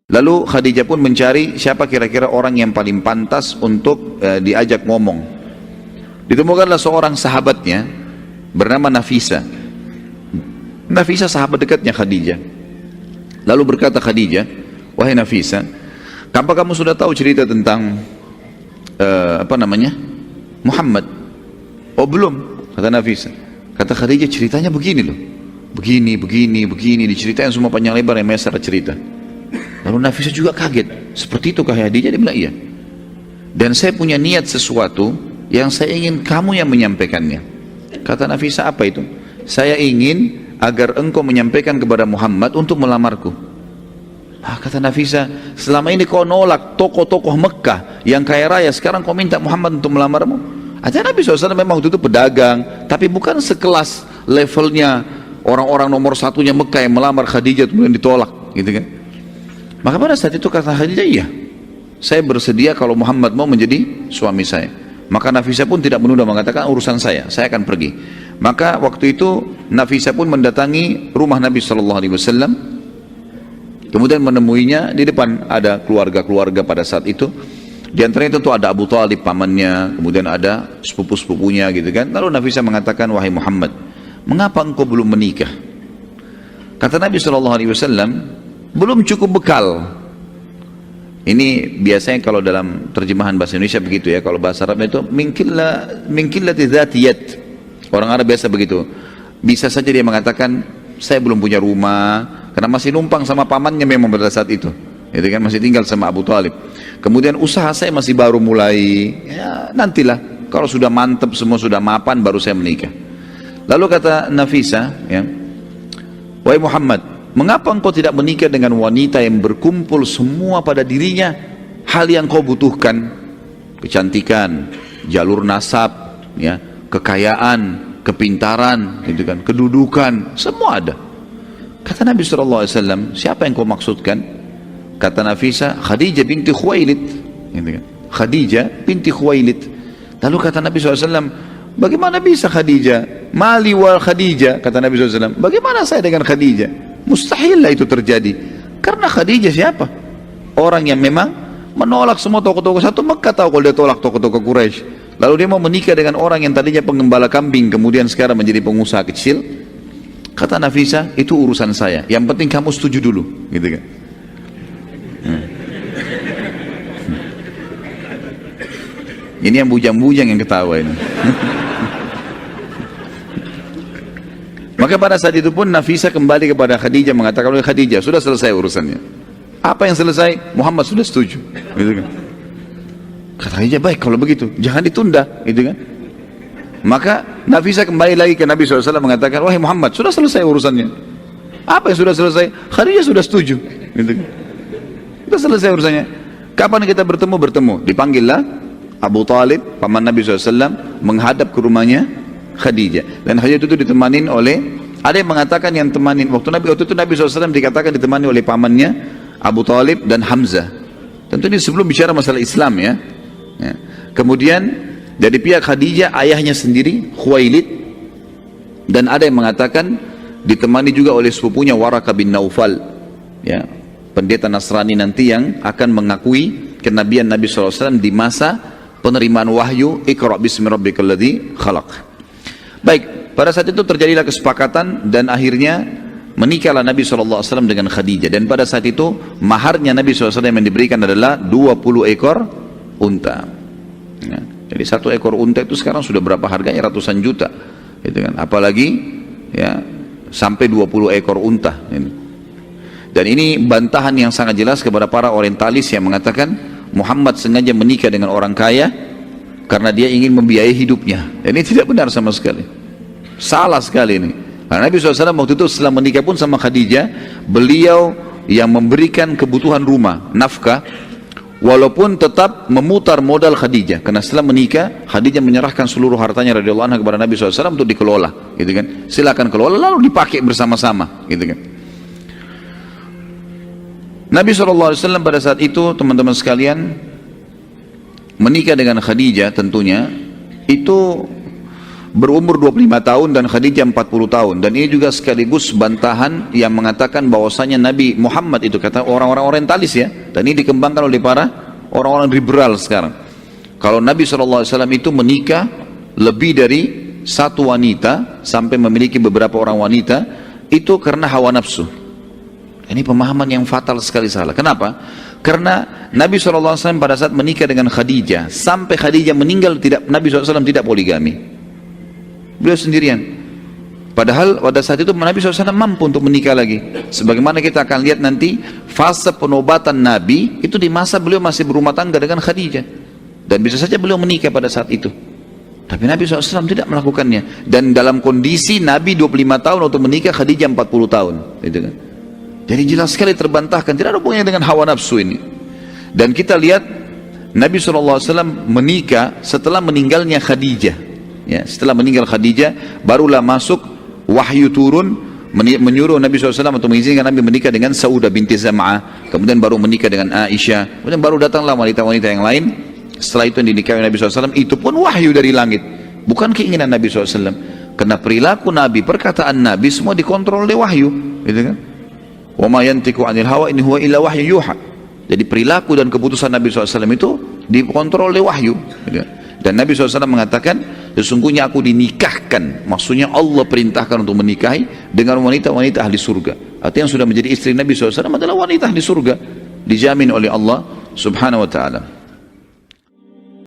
Lalu Khadijah pun mencari siapa kira-kira orang yang paling pantas untuk diajak ngomong. Ditemukanlah seorang sahabatnya bernama Nafisa. Nafisa sahabat dekatnya Khadijah. Lalu berkata Khadijah, wahai Nafisa, apa kamu sudah tahu cerita tentang Muhammad? Oh belum, kata Nafisa. Kata Khadijah, ceritanya begini loh, begini, diceritain semua panjang lebar yang secara cerita. Lalu Nafisa juga kaget, seperti itu kah Khadijah? Dia bilang iya. Dan saya punya niat sesuatu yang saya ingin kamu yang menyampaikannya. Kata Nafisa, apa itu? Saya ingin agar engkau menyampaikan kepada Muhammad untuk melamarku. Kata Nafisa, selama ini kau nolak tokoh-tokoh Mekah yang kaya raya, sekarang kau minta Muhammad untuk melamarmu? Artinya Nabi SAW memang waktu itu pedagang, tapi bukan sekelas levelnya orang-orang nomor satunya Mekah yang melamar Khadijah kemudian ditolak, gitu kan? Maka pada saat itu kata Khadijah, iya, saya bersedia kalau Muhammad mau menjadi suami saya. Maka Nafisa pun tidak menunda, mengatakan urusan saya akan pergi. Maka waktu itu Nafisa pun mendatangi rumah Nabi SAW, kemudian menemuinya di depan ada keluarga-keluarga pada saat itu. Di antaranya tentu ada Abu Talib pamannya, kemudian ada sepupu-sepupunya gitu kan. Lalu Nafisa mengatakan, wahai Muhammad, mengapa engkau belum menikah? Kata Nabi SAW, belum cukup bekal. Ini biasanya kalau dalam terjemahan bahasa Indonesia begitu ya, kalau bahasa Arabnya itu minkillati dzatiyat. Orang Arab biasa begitu. Bisa saja dia mengatakan, saya belum punya rumah, karena masih numpang sama pamannya memang pada saat itu. Itu kan masih tinggal sama Abu Talib. Kemudian usaha saya masih baru mulai, ya nantilah kalau sudah mantap semua sudah mapan baru saya menikah. Lalu kata Nafisa, ya, wahai Muhammad, mengapa engkau tidak menikah dengan wanita yang berkumpul semua pada dirinya hal yang kau butuhkan? Kecantikan, jalur nasab, ya, kekayaan, kepintaran, gitu kan, kedudukan, semua ada. Kata Nabi SAW, siapa yang kau maksudkan? Kata Nafisa, Khadijah binti Khuwailid, gitu kan? Khadijah binti Khuwailid. Lalu kata Nabi SAW, bagaimana bisa Khadijah? Mali wal Khadijah, kata Nabi SAW, bagaimana saya dengan Khadijah? Mustahil lah itu terjadi. Karena Khadijah siapa? Orang yang memang menolak semua tokoh-tokoh satu Mekah, tahu kalau dia tolak tokoh-tokoh Quraisy. Lalu dia mau menikah dengan orang yang tadinya penggembala kambing, kemudian sekarang menjadi pengusaha kecil. Kata Nafisa, itu urusan saya, yang penting kamu setuju dulu, gitu kan? Ini yang bujang-bujang yang ketawa ini. Maka pada saat itu pun Nafisa kembali kepada Khadijah mengatakan, oleh Khadijah, sudah selesai urusannya. Apa yang selesai? Muhammad sudah setuju, gitu kan? Kata Khadijah, baik kalau begitu, jangan ditunda, gitu kan? Maka Nafisa kembali lagi ke Nabi SAW mengatakan, wahai Muhammad, sudah selesai urusannya. Apa yang sudah selesai? Khadijah sudah setuju, gitu kan? Sudah selesai urusannya. Kapan kita bertemu? Bertemu. Dipanggillah Abu Talib, paman Nabi SAW, menghadap ke rumahnya Khadijah. Dan Khadijah itu ditemani oleh, ada yang mengatakan yang temanin, waktu itu Nabi SAW dikatakan ditemani oleh pamannya Abu Talib dan Hamzah. Tentu ini sebelum bicara masalah Islam ya. Kemudian dari pihak Khadijah ayahnya sendiri Khuwailid, dan ada yang mengatakan ditemani juga oleh sepupunya Waraka bin Naufal, ya, pendeta Nasrani nanti yang akan mengakui kenabian Nabi SAW di masa penerimaan wahyu Iqra bismi rabbikal ladzi khalaq. Baik, pada saat itu terjadilah kesepakatan dan akhirnya menikahlah Nabi SAW dengan Khadijah. Dan pada saat itu maharnya Nabi SAW yang diberikan adalah 20 ekor unta, ya. Jadi satu ekor unta itu sekarang sudah berapa harganya? Ratusan juta, gitu kan? Apalagi ya sampai 20 ekor unta ini. Dan ini bantahan yang sangat jelas kepada para orientalis yang mengatakan Muhammad sengaja menikah dengan orang kaya karena dia ingin membiayai hidupnya. Dan ini tidak benar sama sekali, salah sekali ini. Karena Nabi SAW waktu itu setelah menikah pun sama Khadijah, beliau yang memberikan kebutuhan rumah, nafkah, walaupun tetap memutar modal Khadijah. Karena setelah menikah, Khadijah menyerahkan seluruh hartanya radhiyallahu anha kepada Nabi SAW untuk dikelola, gitu kan? Silakan kelola, lalu dipakai bersama-sama, gitu kan? Nabi SAW pada saat itu, teman-teman sekalian, menikah dengan Khadijah tentunya itu berumur 25 tahun dan Khadijah 40 tahun. Dan ini juga sekaligus bantahan yang mengatakan bahwasanya Nabi Muhammad itu, kata orang-orang orientalis ya, dan ini dikembangkan oleh para orang-orang liberal sekarang. Kalau Nabi SAW itu menikah lebih dari satu wanita sampai memiliki beberapa orang wanita, itu karena hawa nafsu. Ini pemahaman yang fatal sekali salah. Kenapa? Karena Nabi SAW pada saat menikah dengan Khadijah, sampai Khadijah meninggal, Nabi SAW tidak poligami. Beliau sendirian. Padahal pada saat itu Nabi SAW mampu untuk menikah lagi. Sebagaimana kita akan lihat nanti, fase penobatan Nabi itu di masa beliau masih berumah tangga dengan Khadijah. Dan bisa saja beliau menikah pada saat itu. Tapi Nabi SAW tidak melakukannya. Dan dalam kondisi Nabi 25 tahun untuk menikah, Khadijah 40 tahun. Gitu kan. Jadi jelas sekali terbantahkan, tidak ada hubungannya dengan hawa nafsu ini. Dan kita lihat Nabi SAW menikah setelah meninggalnya Khadijah. Ya, setelah meninggal Khadijah, barulah masuk wahyu turun menyuruh Nabi SAW untuk mengizinkan Nabi menikah dengan Saudah binti Zam'ah. Kemudian baru menikah dengan Aisyah. Kemudian baru datanglah wanita-wanita yang lain. Setelah itu yang dinikahi Nabi SAW, itu pun wahyu dari langit, bukan keinginan Nabi SAW. Karena perilaku Nabi, perkataan Nabi semua dikontrol oleh wahyu, gitu kan? Wa ma yantiqu 'anil hawa in huwa illa wahyu yuha. Jadi perilaku dan keputusan Nabi SAW itu dikontrol oleh wahyu, gitu. Dan Nabi SAW mengatakan, sesungguhnya aku dinikahkan, maksudnya Allah perintahkan untuk menikahi dengan wanita-wanita ahli surga. Artinya yang sudah menjadi istri Nabi SAW adalah wanita ahli surga, dijamin oleh Allah Subhanahu wa ta'ala.